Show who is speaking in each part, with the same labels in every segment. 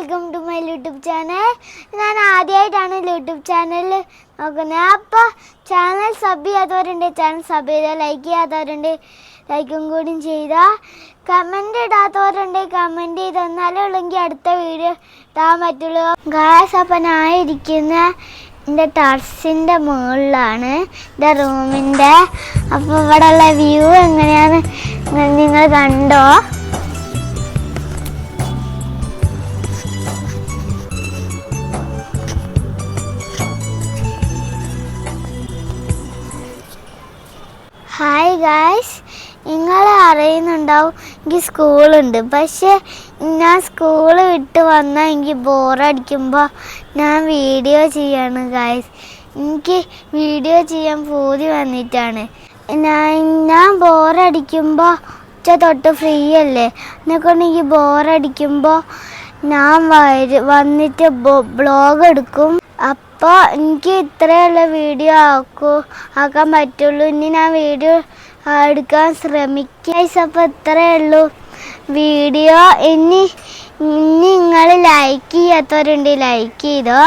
Speaker 1: Welcome to my YouTube channel. ഞാൻ ആദ്യമായിട്ടാണ് YouTube channel നോക്കുന്നത്. അപ്പോൾ ചാനൽ സബ് ചെയ്യാത്തവരുണ്ട്, ചാനൽ സബ് ചെയ്താൽ ലൈക്ക് ചെയ്യാത്തവരുണ്ട്, ലൈക്കും കൂടി ചെയ്താൽ കമൻറ്റ് ഇടാത്തവരുണ്ട്, കമൻറ്റ് ചെയ്ത് തന്നാലേ ഉള്ളെങ്കിൽ അടുത്ത വീഡിയോ ഇടാൻ പറ്റുള്ളൂ. ഗായ്സ്, അപ്പോൾ ഞാൻ ഇരിക്കുന്ന എൻ്റെ ടെറസിൻ്റെ മുകളിലാണ്, എൻ്റെ റൂമിൻ്റെ. അപ്പോൾ ഇവിടെയുള്ള വ്യൂ എങ്ങനെയാണ് നിങ്ങൾ കണ്ടോ? ഹായ് ഗായ്സ്, നിങ്ങൾ അറിയുന്നുണ്ടാവും എനിക്ക് സ്കൂളുണ്ട്. പക്ഷേ ഞാൻ സ്കൂള് വിട്ട് വന്നാൽ എനിക്ക് ബോറടിക്കുമ്പോൾ ഞാൻ വീഡിയോ ചെയ്യാണ് ഗായ്സ്. എനിക്ക് വീഡിയോ ചെയ്യാൻ പൂതി വന്നിട്ടാണ്. ഞാൻ ബോറടിക്കുമ്പോൾ ഉച്ച തൊട്ട് ഫ്രീ അല്ലേ, എന്നെക്കൊണ്ട് എനിക്ക് ബോറടിക്കുമ്പോൾ ഞാൻ വന്നിട്ട് ബ്ലോഗ് എടുക്കും. അപ്പോൾ എനിക്ക് ഇത്രയുള്ള വീഡിയോ ആക്കാൻ പറ്റുള്ളൂ. ഇനി ഞാൻ വീഡിയോ എടുക്കാൻ ശ്രമിക്കാം. അപ്പോൾ ഇത്രയേ ഉള്ളൂ വീഡിയോ. ഇനി നിങ്ങൾ ലൈക്ക് ചെയ്യാത്തവരുണ്ട്, ലൈക്ക് ചെയ്തോ.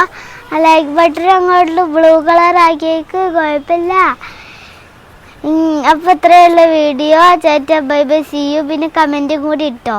Speaker 1: ആ ലൈക്ക് ബട്ടൺ അങ്ങോട്ട് ബ്ലൂ കളർ ആക്കിയേക്ക് കുഴപ്പമില്ല. അപ്പോൾ ഇത്രയേ ഉള്ളൂ വീഡിയോ. ചേട്ടാ ബൈ ബൈ, സീ യു. പിന്നെ കമൻറ്റും കൂടി ഇട്ടോ.